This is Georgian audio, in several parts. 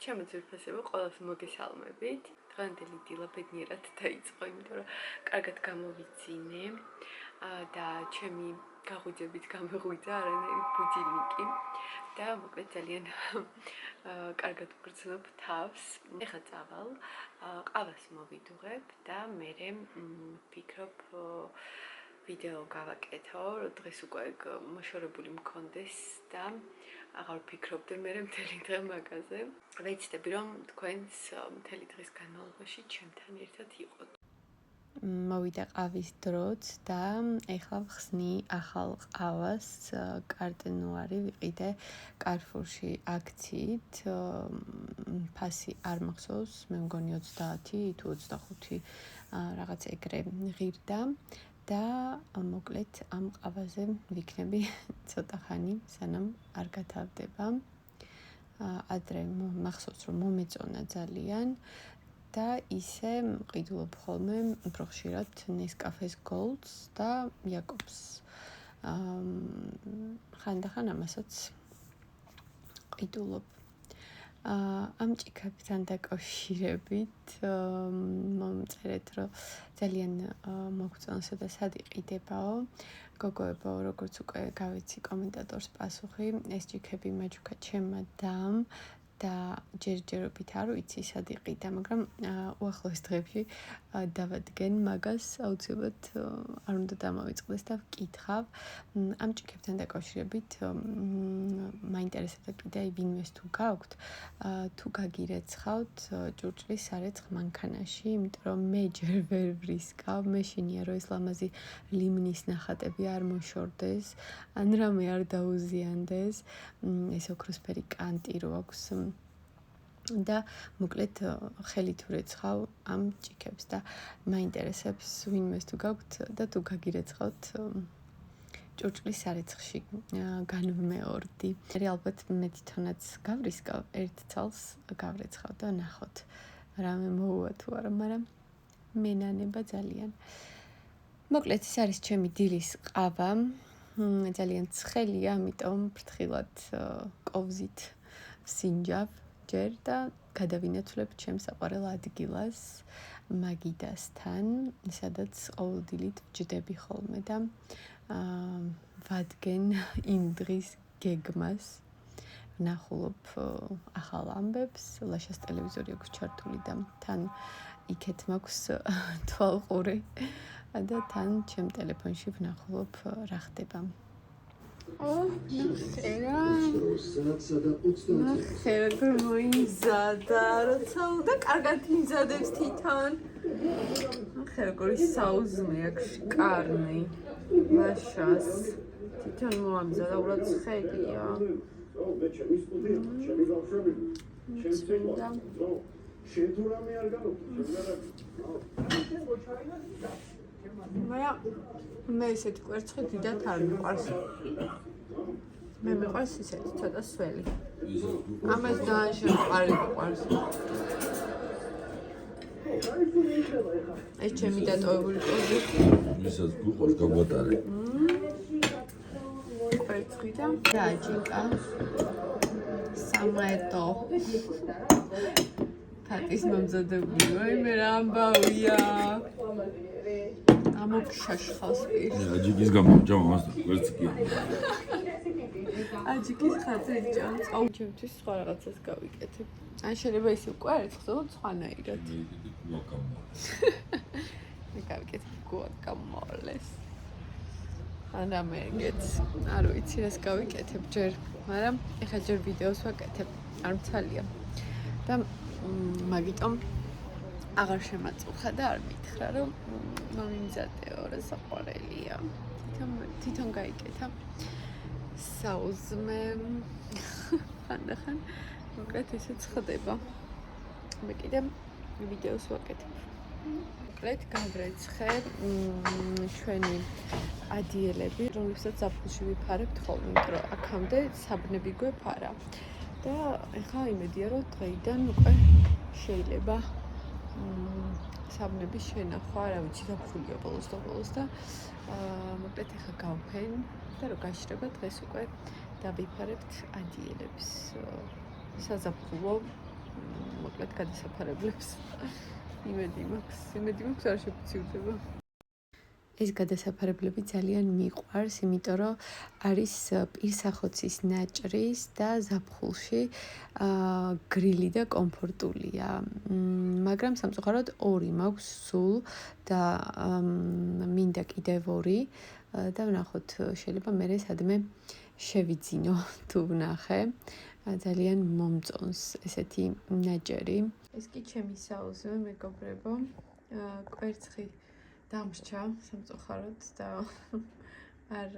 ჩემო ძვირფასებო, ყველას მოგესალმებით. დღევანდელი დილა ბედნიერად დაიწყო, იმიტომ რომ კარგად გამოვიცინე და ჩემი გაღვიძებით გამეღვიძა არანაირი ბუჯილიკი და მოკლედ ძალიან კარგად ვგრძნობ თავს. ეხლა წავალ, ყავას მოვიდუღებ და მერე ვფიქრობ ვიდეო გავაკეთო, დღეს უკვე მოშორებული მქონდეს და აღარ ვფიქრობდი მერე მთელი დღე მაგაზე. ვეცდები რომ თქვენს მთელი დღის განმავლობაში ჩემთან ერთად იყოთ. მოვიდა ყავის დროც და ეხლა ვხსნი ახალ ყავას, კარტენუარი ვიყიდე კარფურში აქციით. ფასი არ მახსოვს, მე მგონი 30 თუ 25 რაღაც ეგრე ღირდა. და მოკლედ ამ ყავაზე ვიქნები ცოტა ხანი, სანამ არ გათავდება. ადრე მახსოვს რომ მომეწონა ძალიან და ისე მყიდულობ ხოლმე უფრო ხშირად Nescafe Golds და Jacobs. ხანდახან ამასაც ყიდულობ. ამ ჭიქებთან დაკავშირებით მომწერეთ, რომ ძალიან მოგწონსა და სად იყიდებაო. გოგოებო, როგორც უკვე გავიცი კომენტატორს პასუხი, ეს ჭიქები მაჯუქა ჩემმა დამ და ჯერჯერობით არ ვიცი სად იყიდა, მაგრამ უახლოეს დღეებში დავადგენ მაგას, აუცილებლად არ უნდა დამავიწყდეს და ვკითხავ. ამ ჭიქებთან დაკავშირებით მაინტერესებდა კიდე ვინმეს თუ გაქვთ, თუ გაგირეცხავთ ჭურჭლის სარეცხ მანქანაში, იმიტომ რომ მე ჯერ ვერ ვრისკავ, მე შენია რომ ეს ლამაზი ლიმნის ნახატები არ მოშორდეს, ან რამე არ დაუზიანდეს, ეს ოქროსფერი კანტი რო აქვს და მოკლედ ხელით ვრეცხავ ამ ჭიქებს და მაინტერესებს ვინმეს თუ გაქვთ და თუ გაგირეცხავთ ჭურჭლის სარეცხში განვმეორდი. ალბათ მე თვითონაც გავრისკავ, ერთ ცალს გავრეცხავ და ნახოთ რამე მოუვა თუ არა, მაგრამ მენანება ძალიან. მოკლედ ეს არის ჩემი დილის ყავა. ძალიან ცხელია, ამიტომ ფრთხილად კოვზით ვსინჯავ ჯერ და გადავინაცვლებ ჩემს საყვარელ ადგილას მაგიდასთან, სადაც ყოველდღიურად ვჯდები ხოლმე და ვადგენ იმ დღის გეგმას. ვნახულობ ახალ ამბებს, ლაშას ტელევიზორი აქვს ჩართული და თან იქეთ მაქვს თვალყური და თან ჩემ ტელეფონში ვნახულობ რა ხდება. ნახე როგორ მოიმზადა, როცა უნდა კარგად იმზადებს თვითონ. ნახე როგორი საუზმე აქვს კარნი. ლაშას თვითონ მოამზადა, უბრალოდ ცხელია. მე ესეთი კვერცხი დიდად არ მიყვარს. მე მიყვარს ისეთი ცოტა სველი. ამას დააშემყარი მიყვარს. ეს ჩემი დატოვებული კოზი. ვისაც გუყავს გაგვატარე. კვერცხი და დააჭიკა. სამაეტო. თატის მომზადებული, ვაიმე რა ამბავია. ამოგშაშხავს პირს. აჯიკის გამოვჭამ ამას და კვერცხია. აჯიკის ხათი ჭამს. აუ, ჩემთვის სხვა რაღაცას გავიკეთებ. ან შეიძლება ისე კვერცხს, სხვანაირად. მე გავიკეთებ გუაკამოლეს. ან ამერგეთს. არ ვიცი რას გავიკეთებ ჯერ, მაგრამ ეხლა ჯერ ვიდეოს ვაკეთებ. არ მცალია. და მაგიტომ აღარ შემაწუხა და არ მითხრა რომ მომიმზადეო რა საყვარელია. თვითონ გაიკეთა საუზმე. ხანდახან მოკლედ ისეც ხდება. მე კიდე ვიდეოს ვაკეთებ. მოკლედ გავრეცხე ჩვენი ადიელები, რომლებსაც ზაფხულში ვიფარებთ ხოლმე, იმიტომ რომ აქამდე საბნები გვეფარა. და ეხლა იმედია რომ დღეიდან უკვე შეიძლება საბნების შენახვა, რა ვიცი, ზაფხულია ბოლოს და მოკლედ ეხლა გავფენ და რომ გაშრება დღეს უკვე დავიფარებთ ადიელებს. საზაფხულო მოკლედ გადასაფარებლებს. იმედი მაქვს არ შეფიცირდება. ეს გადასაფარებლები ძალიან მიყვარს, იმიტომ რომ არის პირსახოცის ნაჭრის და ზაფხულში გრილი და კომფორტულია. მაგრამ სამწუხაროდ 2 მაქვს სულ და მინდა კიდევ 2 და ვნახოთ, შეიძლება მე სადმე შევიძინო თუ ვნახე. ძალიან მომწონს ესეთი ნაჭერი. ეს კი ჩემი საუზმე მეგობრებო, კვერცხი დამრჩა სამწუხაროდ და არ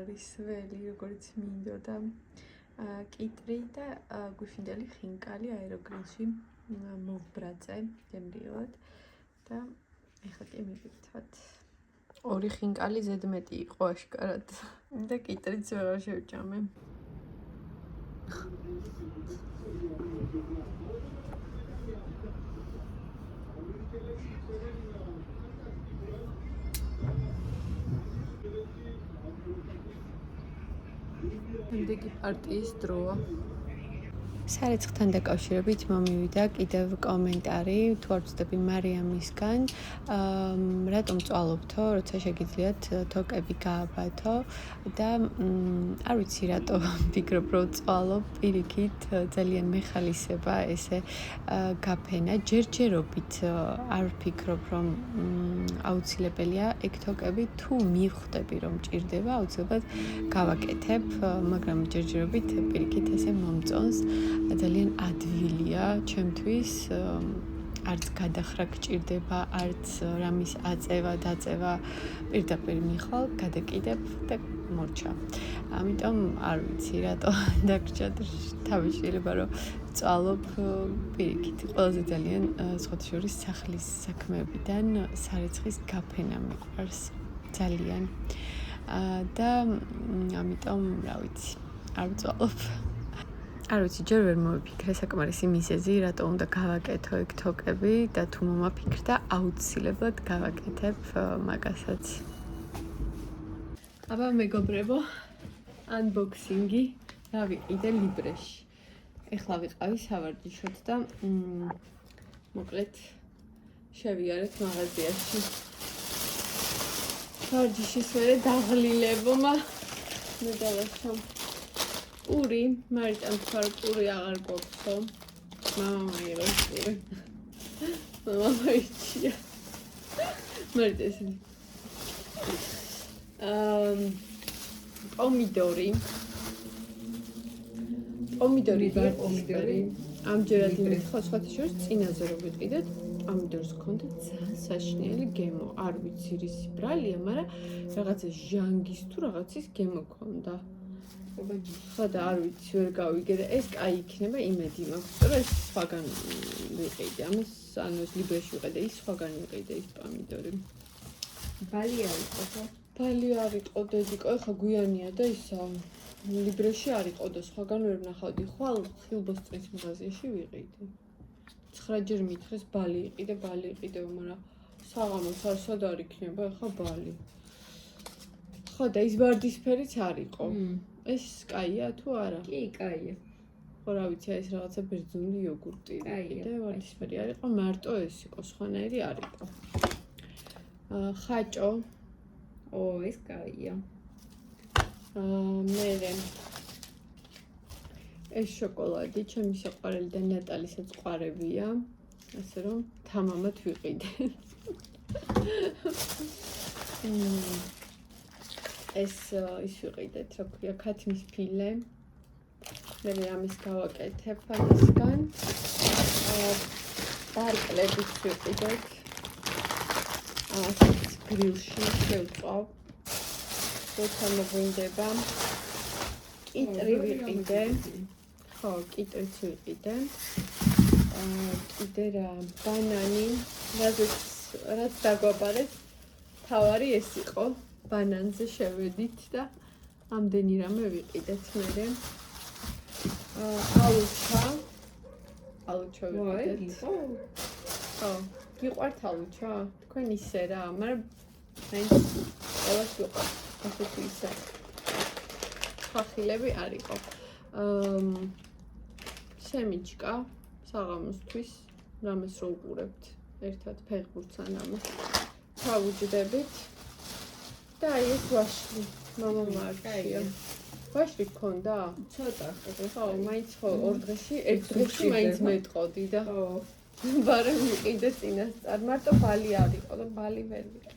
არის ველი, როგორც მინდოდა. კიტრი და გუშინდელი ხინკალი აეროგრილში მოვბრაწე გემრიელად და ეხლა კი მივიდეთ. 2 ხინკალი ზედმეტი იყო აშკარად და კიტრიც ვეღარ შევჭამე. შემდეგი პარტიის დროა. სარეცხთან დაკავშირებით მომივიდა კიდევ კომენტარი, თუ არ ვცდები მარიამისგან, რატომ წვალობთო, როცა შეგიძლიათ თოკები გააბათო და არ ვიცი რატო ვფიქრობ, რომ წვალობ, პირიქით ძალიან მეხალისება ესე გაფენა, ჯერჯერობით არ ვფიქრობ, რომ აუცილებელია ეგ თოკები, თუ მივხვდები, რომ მჭირდება, აუცილებლად გავაკეთებ, მაგრამ ჯერჯერობით პირიქით ესე მომწონს. ძალიან ადვილია ჩემთვის, არც გადახრა გჭირდება, არც რამის აწევა, დაწევა, პირდაპირ მიხვალ, გადაკიდებ და მორჩა. ამიტომ არ ვიცი რატო დაგრჩა თავი შეიძლება რომ წვალობ პირიქით. ყველაზე ძალიან სხვათა შორის სახლის საქმეებიდან სარეცხის გაფენა მიყვარს ძალიან. და ამიტომ რა ვიცი, არ ვწვალობ. არ ვიცი, ჯერ ვერ მოვიფიქრე საკმარისი მიზეზი, რატო უნდა გავაკეთო ეგ თოკები და თუ მომაფიქრდა, აუცილებლად გავაკეთებ მაგასაც. აბა მეგობრებო, unboxing-ი დავიყიდე ლიბრეში. ეხლა ვიყავი სავარჯიშოდ და მოკლედ შევიარეთ მაღაზიაში. სავარჯიშის მერე დაღლილებმა მე დავასვამ. პური, მარიტამ თქვა რომ პური აღარ გვაქვსო. მამა მაიღოს პური. მამა მაიჩია. მარიტა ესენი. პომიდორი. პომიდორი. ამჯერად იმით ხო სხვათა შორის წინაზე რო ვიყიდეთ, პომიდორს ჰქონდა ძალიან საშინელი გემო. არ ვიცი რისი ბრალია, მაგრამ რაღაცა ჟანგის თუ რაღაცის გემო ჰქონდა. ხო და არ ვიცი, ვერ გავიგე და ეს კაი იქნება, იმედი მაქვს, რომ ეს სხვაგან ვიყიდე. ამას ანუ ეს ლიბრეში ვიყიდე, ის სხვაგან ვიყიდე ის პომიდორი. ბალი არ იყო ხო? ბალი არ იყო დედიკო, ეხლა გვიანია და ისა ლიბრეში არ იყო და სხვაგან ვერ ვნახავდი. ხვალ ხილბოსტრის მაღაზიაში ვიყიდე. 9 ჯერ მითხრეს ბალი იყიდე, მაგრამ საღამოს არ სად არ იქნება ეხლა ბალი. ხო და ის ვარდისფერიც არ იყო. ეს კაია თუ არა? კი, კაია. ხო რა ვიცი, ეს რაღაცა ბერძნული იოგურტი და ვარდისფერი არ იყო, მარტო ეს იყო, სხვანაირი არ იყო. ხაჭო. ეს კაია. მერე ეს შოკოლადი ჩემი საყვარელი და ნატალისაც ყვარებია, ასე რომ თამამად ვიყიდე. ეს ის ვიყიდეთ, რა ქვია, ქათმის ფილე. მე ამის გავაკეთებ ამისგან. ბარკლებიც ვიყიდეთ. გრილში შევწავ. როცა მოგვინდება. კიტრი ვიყიდე. ხო, კიტრიც ვიყიდე. კიდე რა, ბანანი, რაც დაგვაბარეთ, თავარი ეს იყო. ბანანზე შევედით და ამდენი რამე ვიყიდეთ მერე. ალუჩა ვიყიდეთ. ხო, გიყვართ ალუჩა? თქვენ ისე რა, მაგრამ მაინც ყველას ვიყვართ. ასეთი ისე. ხახილები არ იყო. სემიჩკა, საღამოსთვის რამეს რო უყურებთ ერთად ფეხბურთს ან რამეს ჩავუჯდებით და აი ეს ვაშლი მამამ არჩია ვაშლი გქონდა? ცოტა ხო, მაინც ხო ორ დღეში ერთ დღეში მაინც მეტყოდი და ხო ბარემ მიყიდე წინასწარ მარტო ბალი არ იყო და ბალი ვერ ვიყიდე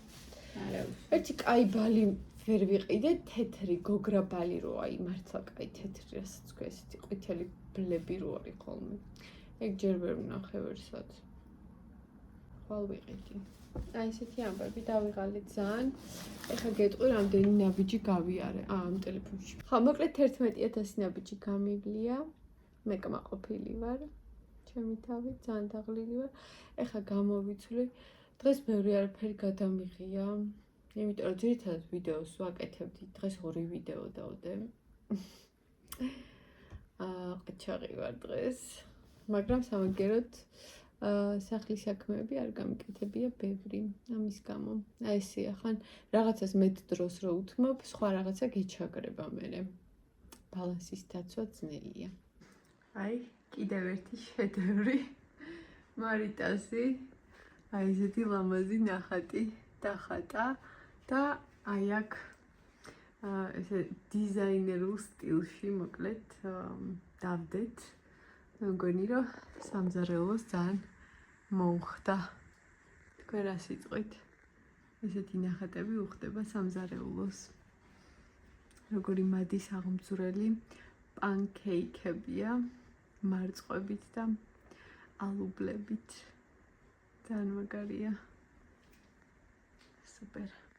არა ერთი კაი ბალი ვერ ვიყიდე თეთრი გოგრა ბალი რო აი მართლა კაი თეთრი რასაც თქვი ესეთი ყვითელი ბლები რო არის ხოლმე ეგ ჯერ ვერ ვნახე ვერსად ხვალ ვიყიდი აი ესეთი ამბები დავიღალე ძალიან ეხლა გეტყვი რამდენი ნაბიჯი გავიარე ამ ტელეფონში ხო მოკლედ 11000 ნაბიჯი გამივლია მე კმაყოფილი ვარ ჩემი თავი ძალიან დაღლილი ვარ ეხლა გამოვიცვლი დღეს ბევრი არაფერი გადამიღია იმიტომ რომ ძირითადად ვიდეოს ვაკეთებდი დღეს 2 ვიდეო დავდე ყაჩაღი ვარ დღეს მაგრამ სამაგეროდ სახლის საქმეები არ გამიკეთებია ბევრი ამის გამო აი ესეა ხან რაღაცას მეტ დროს რო უთმობ სხვა რაღაცა გეჩაგრება მერე ბალანსის დაცვა ძნელია აი კიდევ ერთი შედევრი მარიტასი აი ესეთი ლამაზი ნახატი დახატა და აი აქ ესე დიზაინერულ სტილში მოკლედ დავდეთ მგონი რომ სამზარეულოს ძალიან მოუხდა თქვენ რა სიტყვით ესეთი ნახატები უხდება სამზარეულოს როგორი მადის აღმძვრელი პანკეიკებია მარწყვებით და ალუბლებით ძალიან მაგარია სუპერ